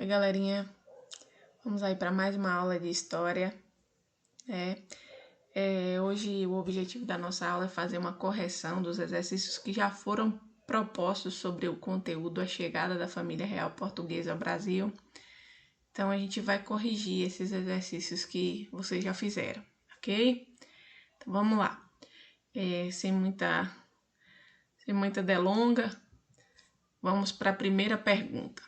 Oi, galerinha. Vamos aí para mais uma aula de história. Hoje o objetivo da nossa aula é fazer uma correção dos exercícios que já foram propostos sobre o conteúdo, a chegada da família real portuguesa ao Brasil. Então, a gente vai corrigir esses exercícios que vocês já fizeram, ok? Então, vamos lá. Sem muita delonga, vamos para a primeira pergunta.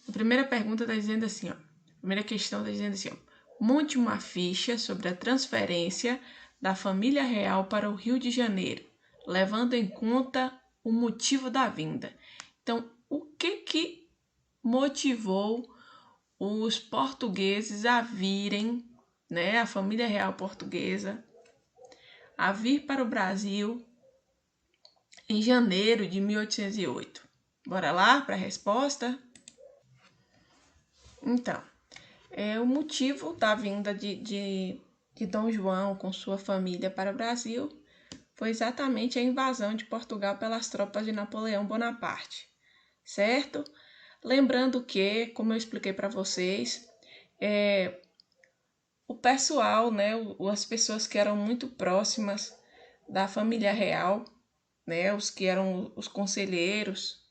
A primeira pergunta está dizendo assim, a primeira questão está dizendo assim, monte uma ficha sobre a transferência da família real para o Rio de Janeiro, levando em conta o motivo da vinda. Então, o que motivou os portugueses a virem, a família real portuguesa, a vir para o Brasil em janeiro de 1808? Bora lá para a resposta? Então, o motivo da vinda de Dom João com sua família para o Brasil foi exatamente a invasão de Portugal pelas tropas de Napoleão Bonaparte, certo? Lembrando que, como eu expliquei para vocês, o pessoal, as pessoas que eram muito próximas da família real, os que eram os conselheiros,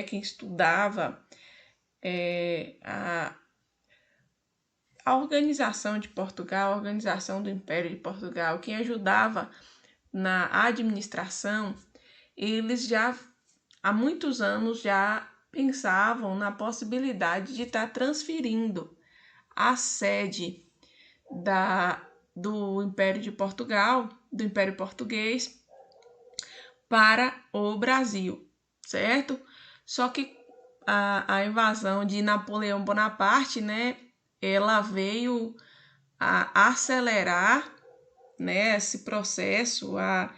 quem estudava a organização de Portugal, a organização do Império de Portugal, quem ajudava na administração, eles já há muitos anos já pensavam na possibilidade de estar transferindo a sede do Império de Portugal, do Império Português, para o Brasil, certo? Só que a invasão de Napoleão Bonaparte, ela veio a acelerar, esse processo, a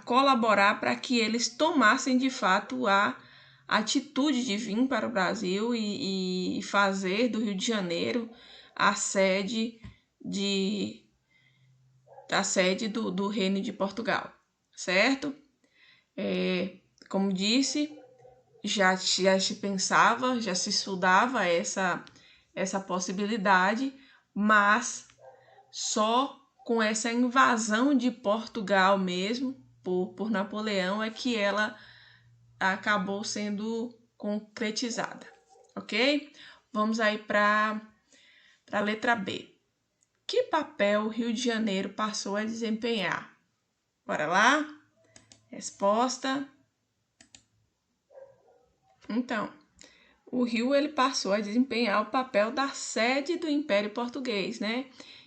colaborar para que eles tomassem de fato a atitude de vir para o Brasil e fazer do Rio de Janeiro a sede do Reino de Portugal, certo? Como disse, já se pensava, já se estudava essa possibilidade, mas só com essa invasão de Portugal mesmo, por Napoleão, é que ela acabou sendo concretizada, ok? Vamos aí para a letra B. Que papel o Rio de Janeiro passou a desempenhar? Bora lá? Resposta. Então, o Rio ele passou a desempenhar o papel da sede do Império Português,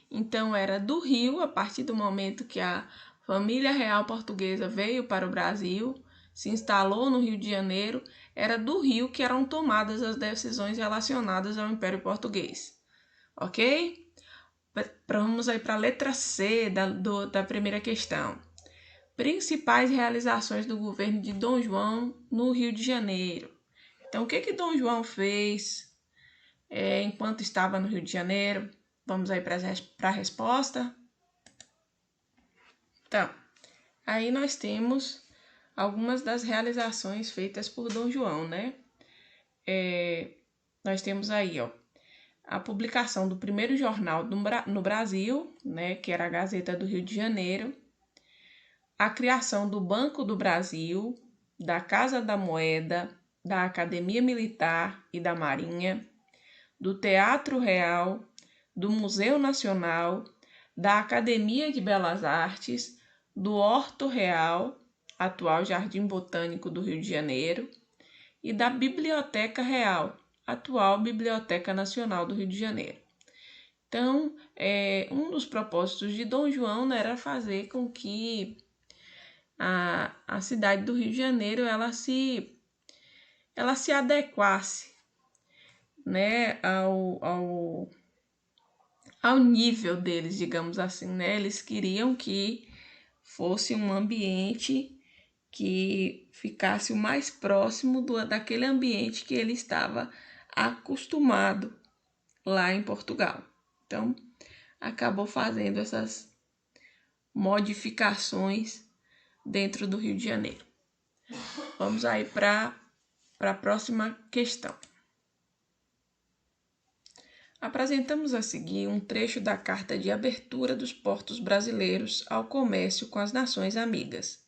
Então, era do Rio, a partir do momento que a família real portuguesa veio para o Brasil, se instalou no Rio de Janeiro, era do Rio que eram tomadas as decisões relacionadas ao Império Português, ok? Vamos aí para a letra C da primeira questão. Principais realizações do governo de Dom João no Rio de Janeiro. Então, o que Dom João fez enquanto estava no Rio de Janeiro? Vamos aí para a resposta. Então, aí nós temos algumas das realizações feitas por Dom João, Nós temos aí, a publicação do primeiro jornal no Brasil, que era a Gazeta do Rio de Janeiro, a criação do Banco do Brasil, da Casa da Moeda, da Academia Militar e da Marinha, do Teatro Real, do Museu Nacional, da Academia de Belas Artes, do Horto Real, atual Jardim Botânico do Rio de Janeiro, e da Biblioteca Real, atual Biblioteca Nacional do Rio de Janeiro. Então, um dos propósitos de Dom João era fazer com que a cidade do Rio de Janeiro ela se adequasse ao nível deles, digamos assim, Eles queriam que fosse um ambiente que ficasse o mais próximo daquele ambiente que ele estava acostumado lá em Portugal. Então, acabou fazendo essas modificações dentro do Rio de Janeiro. Vamos aí para a próxima questão. Apresentamos a seguir um trecho da Carta de Abertura dos Portos Brasileiros ao Comércio com as Nações Amigas,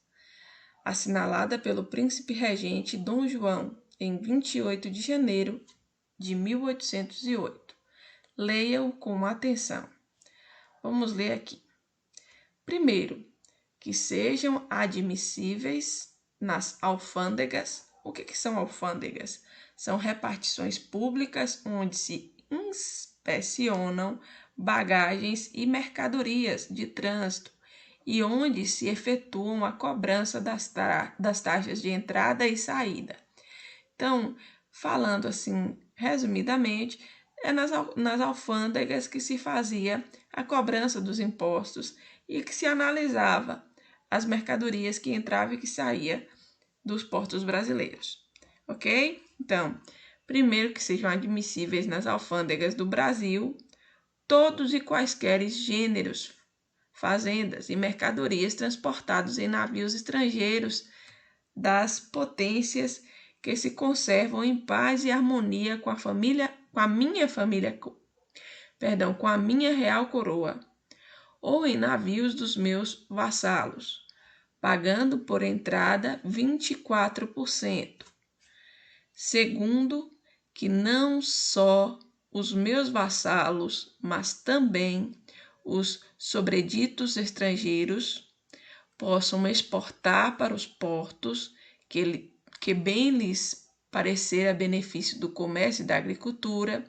assinalada pelo Príncipe Regente Dom João em 28 de janeiro de 1808. Leia-o com atenção. Vamos ler aqui. Primeiro, que sejam admissíveis nas alfândegas. O que são alfândegas? São repartições públicas onde se inspecionam bagagens e mercadorias de trânsito e onde se efetuam a cobrança das taxas de entrada e saída. Então, falando assim, resumidamente, é nas alfândegas que se fazia a cobrança dos impostos e que se analisava as mercadorias que entravam e que saíam dos portos brasileiros, ok? Então, primeiro que sejam admissíveis nas alfândegas do Brasil todos e quaisquer gêneros, fazendas e mercadorias transportados em navios estrangeiros das potências que se conservam em paz e harmonia com a minha real coroa, ou em navios dos meus vassalos, pagando por entrada 24%. Segundo, que não só os meus vassalos, mas também os sobreditos estrangeiros possam exportar para os portos que bem lhes parecer a benefício do comércio e da agricultura,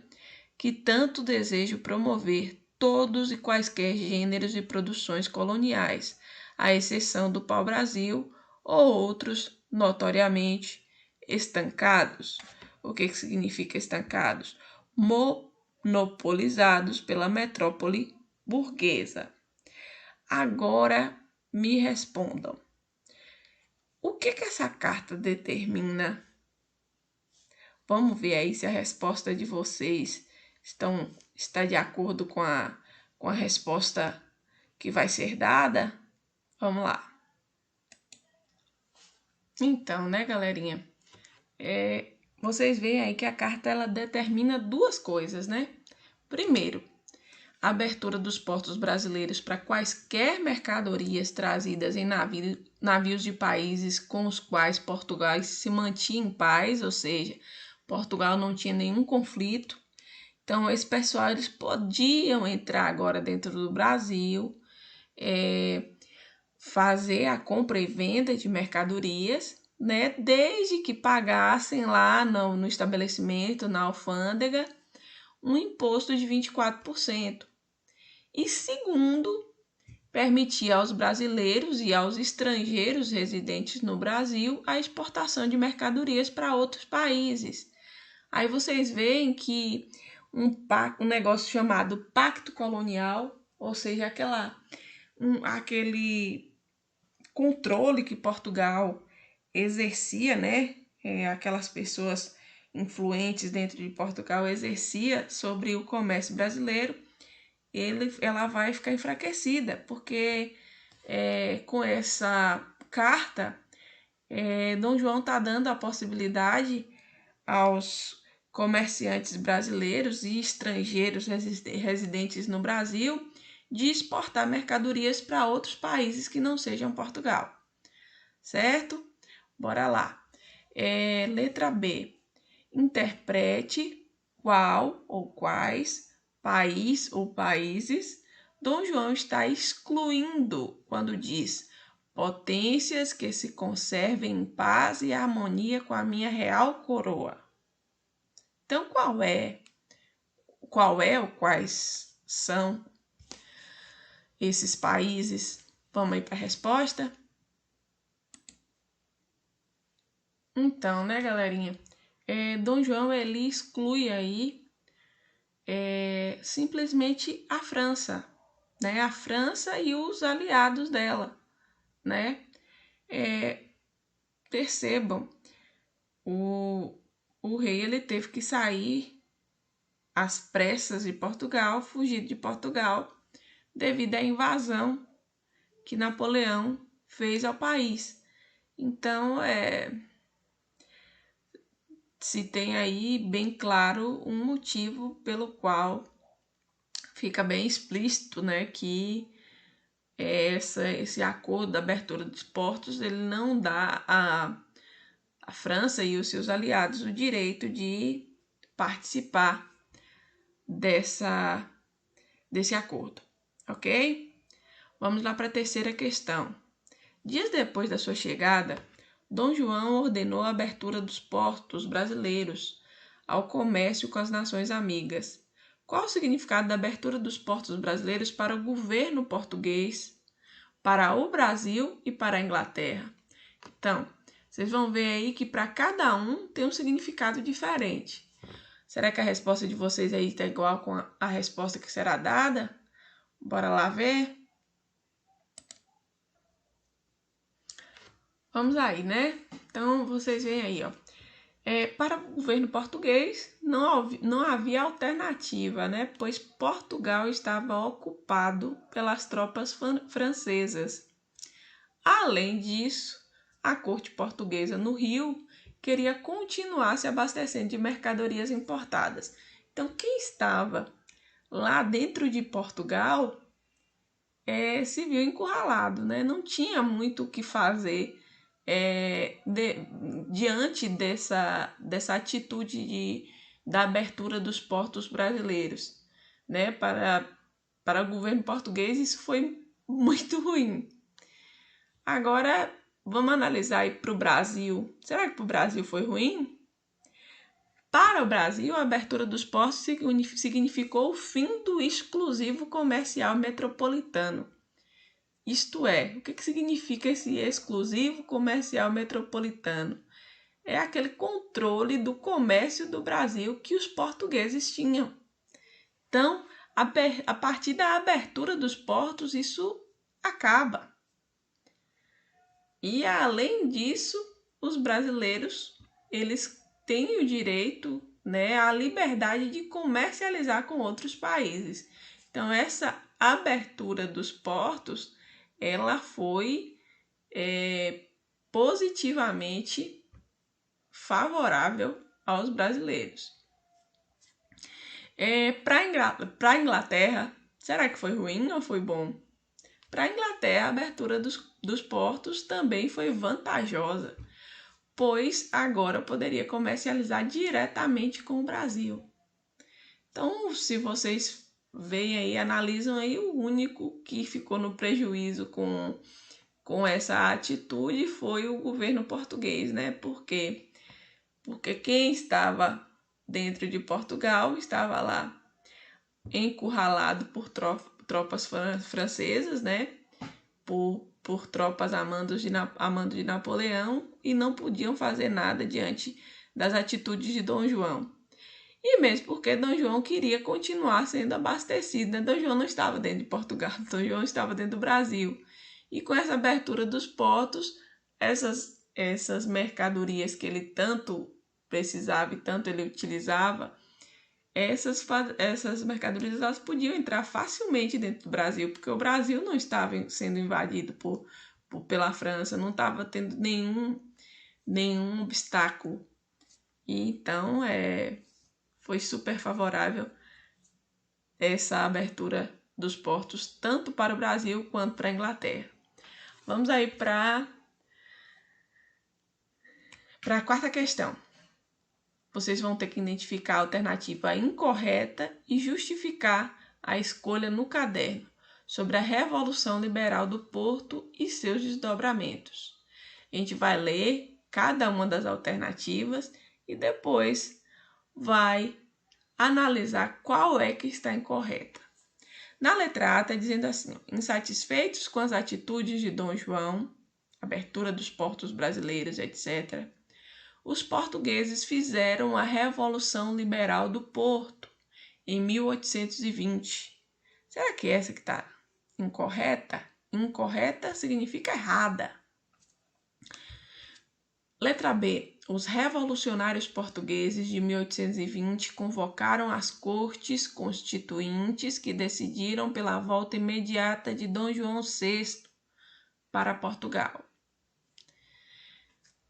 que tanto desejo promover todos e quaisquer gêneros de produções coloniais, à exceção do pau-brasil ou outros notoriamente estancados. O que significa estancados? Monopolizados pela metrópole burguesa. Agora me respondam. O que essa carta determina? Vamos ver aí se a resposta de vocês está de acordo com a resposta que vai ser dada? Vamos lá. Então, né, galerinha? Vocês veem aí que a carta ela determina duas coisas, né? Primeiro, a abertura dos portos brasileiros para quaisquer mercadorias trazidas em navios de países com os quais Portugal se mantinha em paz, ou seja, Portugal não tinha nenhum conflito. Então, esse pessoal eles podiam entrar agora dentro do Brasil, fazer a compra e venda de mercadorias, né, desde que pagassem lá no estabelecimento, na alfândega, um imposto de 24%. E segundo, permitia aos brasileiros e aos estrangeiros residentes no Brasil a exportação de mercadorias para outros países. Aí vocês veem que um negócio chamado Pacto Colonial, ou seja, aquele controle que Portugal exercia, né? Aquelas pessoas influentes dentro de Portugal exercia sobre o comércio brasileiro, ela vai ficar enfraquecida, porque com essa carta, Dom João está dando a possibilidade aos comerciantes brasileiros e estrangeiros residentes no Brasil de exportar mercadorias para outros países que não sejam Portugal, certo? Bora lá. Letra B. Interprete qual ou quais país ou países Dom João está excluindo quando diz potências que se conservem em paz e harmonia com a minha real coroa. Então, qual é ou quais são esses países? Vamos aí para a resposta? Então, né, galerinha? Dom João, ele exclui aí simplesmente a França, né? A França e os aliados dela, né? Percebam, o rei ele teve que sair às pressas de Portugal, fugir de Portugal, devido à invasão que Napoleão fez ao país. Então, se tem aí bem claro um motivo pelo qual fica bem explícito, né, que esse acordo da abertura dos portos, ele não dá a França e os seus aliados o direito de participar desse acordo, ok? Vamos lá para a terceira questão. Dias depois da sua chegada, Dom João ordenou a abertura dos portos brasileiros ao comércio com as nações amigas. Qual o significado da abertura dos portos brasileiros para o governo português, para o Brasil e para a Inglaterra? Então, vocês vão ver aí que para cada um tem um significado diferente. Será que a resposta de vocês aí está igual com a resposta que será dada? Bora lá ver? Vamos aí, né? Então, vocês veem aí, ó. Para o governo português, não havia alternativa, né? Pois Portugal estava ocupado pelas tropas francesas. Além disso, a corte portuguesa no Rio queria continuar se abastecendo de mercadorias importadas. Então, quem estava lá dentro de Portugal se viu encurralado, né? Não tinha muito o que fazer diante dessa atitude da abertura dos portos brasileiros, né? Para o governo português, isso foi muito ruim. Agora, vamos analisar aí para o Brasil. Será que para o Brasil foi ruim? Para o Brasil, a abertura dos portos significou o fim do exclusivo comercial metropolitano. Isto é, o que significa esse exclusivo comercial metropolitano? É aquele controle do comércio do Brasil que os portugueses tinham. Então, a partir da abertura dos portos, isso acaba. E, além disso, os brasileiros, eles têm o direito, né, à liberdade de comercializar com outros países. Então, essa abertura dos portos, ela foi positivamente favorável aos brasileiros. Para a Inglaterra, será que foi ruim ou foi bom? Para a Inglaterra, a abertura dos portos também foi vantajosa, pois agora poderia comercializar diretamente com o Brasil. Então, se vocês veem aí, analisam aí, o único que ficou no prejuízo com essa atitude foi o governo português, né? Por quê? Porque quem estava dentro de Portugal estava lá encurralado por tropas francesas, né? Por tropas a mando de Napoleão, e não podiam fazer nada diante das atitudes de Dom João. E mesmo porque Dom João queria continuar sendo abastecido, né? Dom João não estava dentro de Portugal, Dom João estava dentro do Brasil. E com essa abertura dos portos, essas mercadorias que ele tanto precisava e tanto ele utilizava, essas mercadorias elas podiam entrar facilmente dentro do Brasil, porque o Brasil não estava sendo invadido pela França, não estava tendo nenhum obstáculo. E então, foi super favorável essa abertura dos portos, tanto para o Brasil quanto para a Inglaterra. Vamos aí para a quarta questão. Vocês vão ter que identificar a alternativa incorreta e justificar a escolha no caderno sobre a Revolução Liberal do Porto e seus desdobramentos. A gente vai ler cada uma das alternativas e depois vai analisar qual é que está incorreta. Na letra A está dizendo assim: insatisfeitos com as atitudes de Dom João, abertura dos portos brasileiros, etc., os portugueses fizeram a Revolução Liberal do Porto em 1820. Será que essa que está incorreta? Incorreta significa errada. Letra B. Os revolucionários portugueses de 1820 convocaram as cortes constituintes que decidiram pela volta imediata de Dom João VI para Portugal.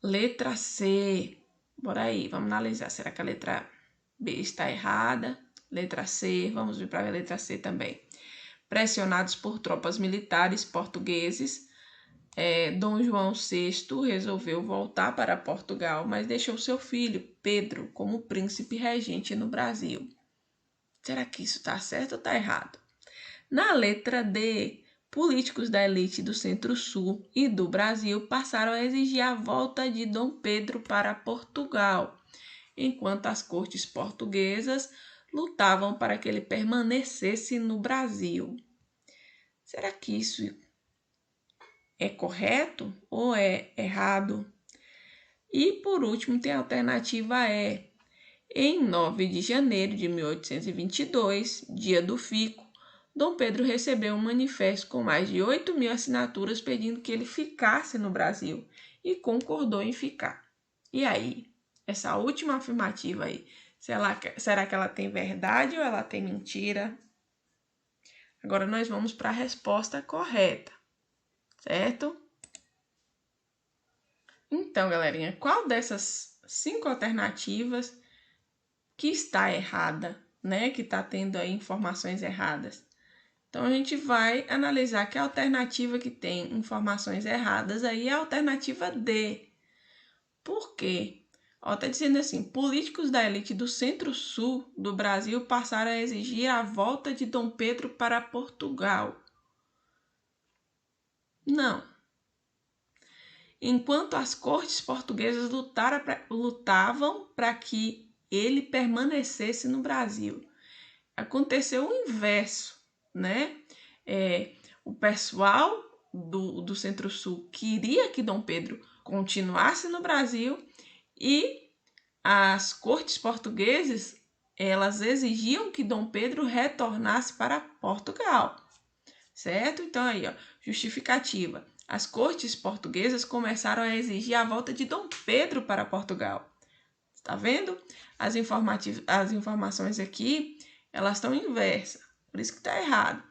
Letra C. Bora aí, vamos analisar. Será que a letra B está errada Letra C, vamos vir para a letra C também. Pressionados por tropas militares portugueses, Dom João VI resolveu voltar para Portugal, mas deixou seu filho, Pedro, como príncipe regente no Brasil. Será que isso está certo ou está errado? Na letra D, políticos da elite do Centro-Sul e do Brasil passaram a exigir a volta de Dom Pedro para Portugal, enquanto as cortes portuguesas lutavam para que ele permanecesse no Brasil. Será que isso é correto ou é errado? E por último tem a alternativa E. Em 9 de janeiro de 1822, dia do fico, Dom Pedro recebeu um manifesto com mais de 8.000 assinaturas pedindo que ele ficasse no Brasil e concordou em ficar. E aí, essa última afirmativa aí, será que ela tem verdade ou ela tem mentira? Agora nós vamos para a resposta correta, certo? Então, galerinha, qual dessas 5 alternativas que está errada, né? Que está tendo aí informações erradas? Então, a gente vai analisar que a alternativa que tem informações erradas aí é a alternativa D. Por quê? Está dizendo assim, políticos da elite do Centro-Sul do Brasil passaram a exigir a volta de Dom Pedro para Portugal. Não. Enquanto as cortes portuguesas lutavam para que ele permanecesse no Brasil. Aconteceu o inverso, né? O pessoal do Centro-Sul queria que Dom Pedro continuasse no Brasil e as cortes portuguesas, elas exigiam que Dom Pedro retornasse para Portugal, certo? Então aí, ó, justificativa. As cortes portuguesas começaram a exigir a volta de Dom Pedro para Portugal. Está vendo? As informações aqui, elas estão inversas, por isso que está errado.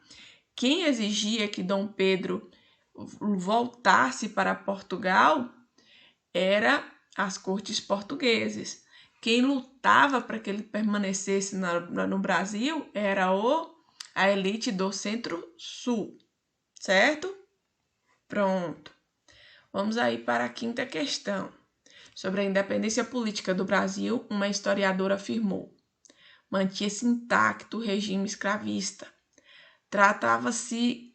Quem exigia que Dom Pedro voltasse para Portugal era as cortes portuguesas. Quem lutava para que ele permanecesse no Brasil era a elite do Centro-Sul, certo? Pronto. Vamos aí para a quinta questão. Sobre a independência política do Brasil, uma historiadora afirmou: mantinha-se intacto o regime escravista. Tratava-se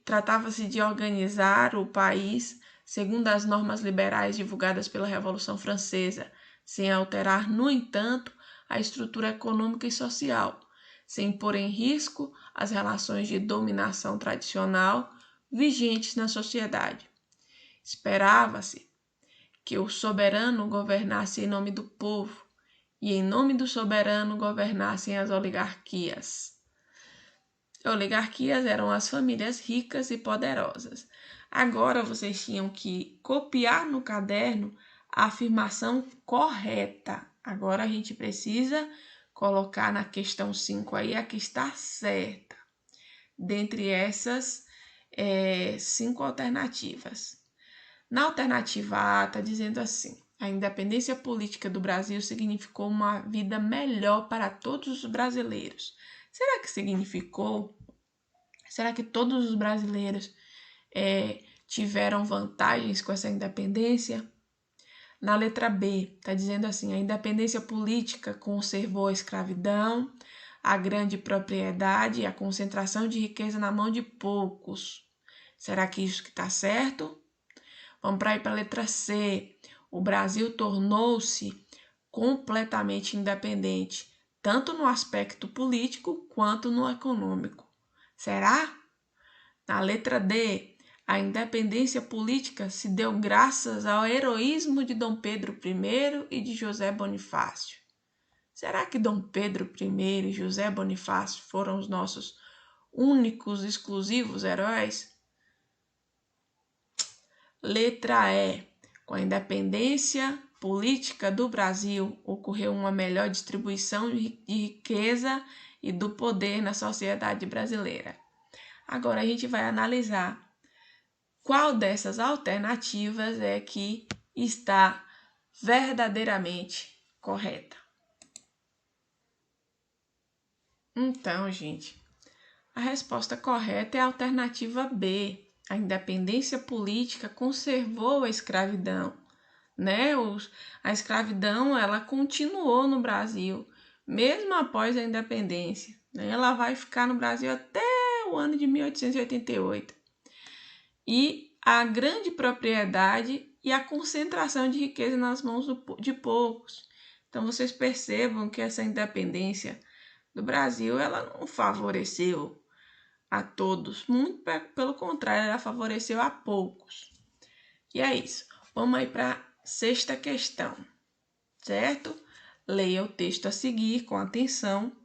de organizar o país segundo as normas liberais divulgadas pela Revolução Francesa, sem alterar, no entanto, a estrutura econômica e social, sem pôr em risco as relações de dominação tradicional vigentes na sociedade. Esperava-se que o soberano governasse em nome do povo e, em nome do soberano, governassem as oligarquias. Oligarquias eram as famílias ricas e poderosas. Agora vocês tinham que copiar no caderno a afirmação correta. Agora a gente precisa colocar na questão 5 aí a que está certa, dentre essas 5 alternativas. Na alternativa A, está dizendo assim: a independência política do Brasil significou uma vida melhor para todos os brasileiros. Será que significou? Será que todos os brasileiros tiveram vantagens com essa independência? Na letra B, está dizendo assim: a independência política conservou a escravidão, a grande propriedade e a concentração de riqueza na mão de poucos. Será que isso que está certo? Vamos para a letra C. O Brasil tornou-se completamente independente, tanto no aspecto político quanto no econômico. Será? Na letra D, a independência política se deu graças ao heroísmo de Dom Pedro I e de José Bonifácio. Será que Dom Pedro I e José Bonifácio foram os nossos únicos, exclusivos heróis? Letra E. Com a independência política do Brasil, ocorreu uma melhor distribuição de riqueza e do poder na sociedade brasileira. Agora a gente vai analisar qual dessas alternativas é que está verdadeiramente correta. Então, gente, a resposta correta é a alternativa B. A independência política conservou a escravidão, né? A escravidão, ela continuou no Brasil, mesmo após a independência, né? Ela vai ficar no Brasil até o ano de 1888. E a grande propriedade e a concentração de riqueza nas mãos de poucos. Então, vocês percebam que essa independência do Brasil, ela não favoreceu a todos, muito pelo contrário, ela favoreceu a poucos. E é isso. Vamos aí para a sexta questão, certo? Leia o texto a seguir com atenção.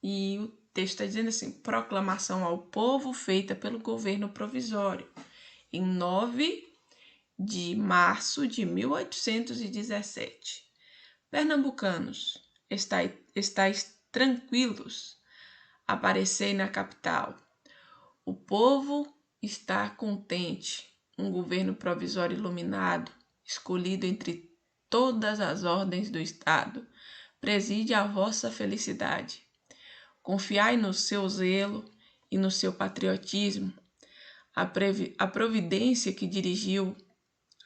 E o texto está dizendo assim: proclamação ao povo feita pelo governo provisório, em 9 de março de 1817. Pernambucanos, estáis tranquilos, aparecei na capital. O povo está contente. Um governo provisório iluminado, escolhido entre todas as ordens do Estado, preside a vossa felicidade. Confiai no seu zelo e no seu patriotismo. A providência que dirigiu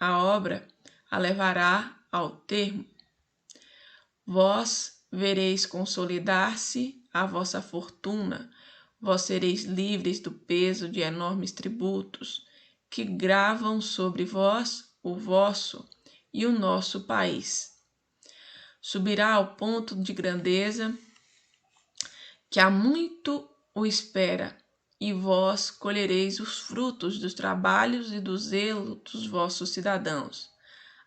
a obra a levará ao termo. Vós vereis consolidar-se a vossa fortuna, vós sereis livres do peso de enormes tributos que gravam sobre vós o vosso e o nosso país. Subirá ao ponto de grandeza que há muito o espera, e vós colhereis os frutos dos trabalhos e do zelo dos vossos cidadãos.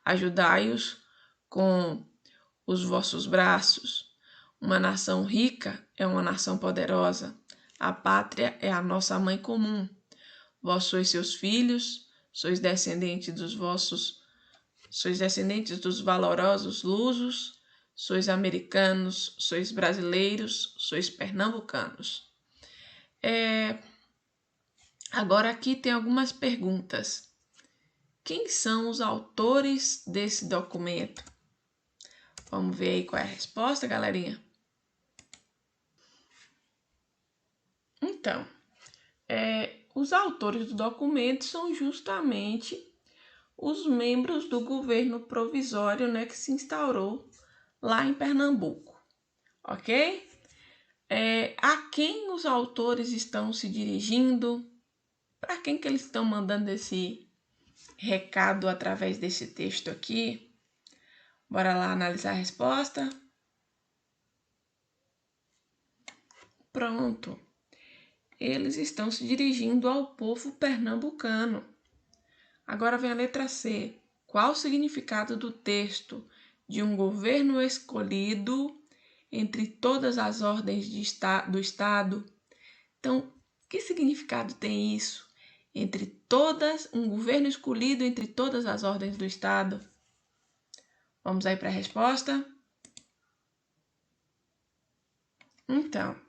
Ajudai-os com os vossos braços. Uma nação rica é uma nação poderosa. A pátria é a nossa mãe comum. Vós sois seus filhos, sois descendentes dos valorosos lusos, sois americanos, sois brasileiros, sois pernambucanos. Agora aqui tem algumas perguntas. Quem são os autores desse documento? Vamos ver aí qual é a resposta, galerinha? Então, os autores do documento são justamente os membros do governo provisório, né, que se instaurou lá em Pernambuco, ok? A quem os autores estão se dirigindo? Para quem que eles estão mandando esse recado através desse texto aqui? Bora lá analisar a resposta. Pronto. Eles estão se dirigindo ao povo pernambucano. Agora vem a letra C. Qual o significado do texto de um governo escolhido entre todas as ordens do Estado? Então, que significado tem isso? Um governo escolhido entre todas as ordens do Estado? Vamos aí para a resposta? Então,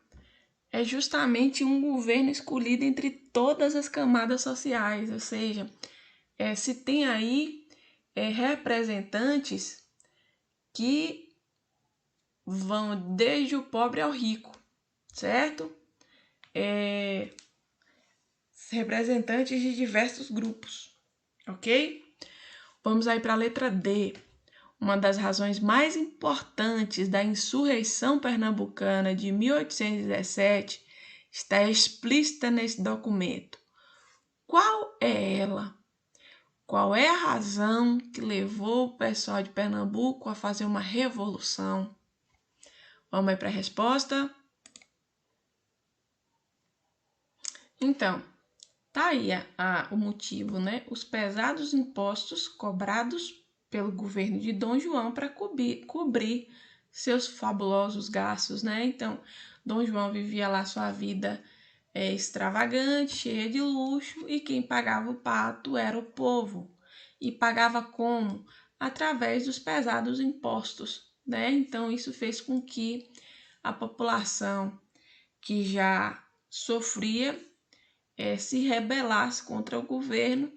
é justamente um governo escolhido entre todas as camadas sociais, ou seja, se tem aí representantes que vão desde o pobre ao rico, certo? Representantes de diversos grupos, ok? Vamos aí para a letra D. Uma das razões mais importantes da insurreição pernambucana de 1817 está explícita nesse documento. Qual é ela? Qual é a razão que levou o pessoal de Pernambuco a fazer uma revolução? Vamos aí para a resposta? Então, tá aí o motivo, né? Os pesados impostos cobrados pelo governo de Dom João para cobrir seus fabulosos gastos, né? Então, Dom João vivia lá sua vida extravagante, cheia de luxo, e quem pagava o pato era o povo. E pagava como? Através dos pesados impostos, né? Então, isso fez com que a população que já sofria se rebelasse contra o governo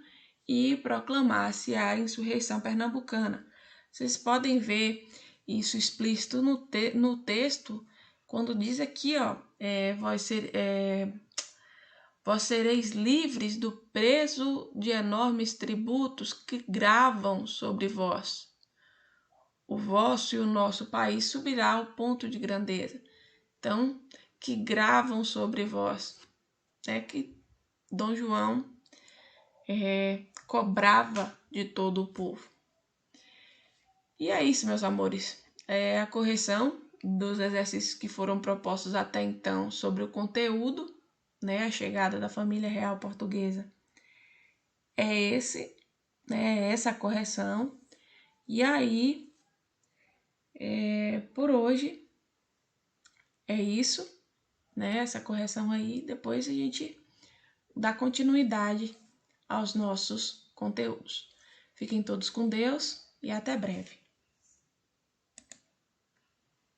e proclamasse a insurreição pernambucana. Vocês podem ver isso explícito no texto quando diz aqui, ó, vós sereis livres do peso de enormes tributos que gravam sobre vós. O vosso e o nosso país subirá ao ponto de grandeza. Então, que gravam sobre vós. É que Dom João cobrava de todo o povo. E é isso, meus amores. É a correção dos exercícios que foram propostos até então sobre o conteúdo, né, a chegada da família real portuguesa. É essa correção. E aí, por hoje, é isso, né, essa correção aí. Depois a gente dá continuidade aos nossos conteúdos. Fiquem todos com Deus e até breve.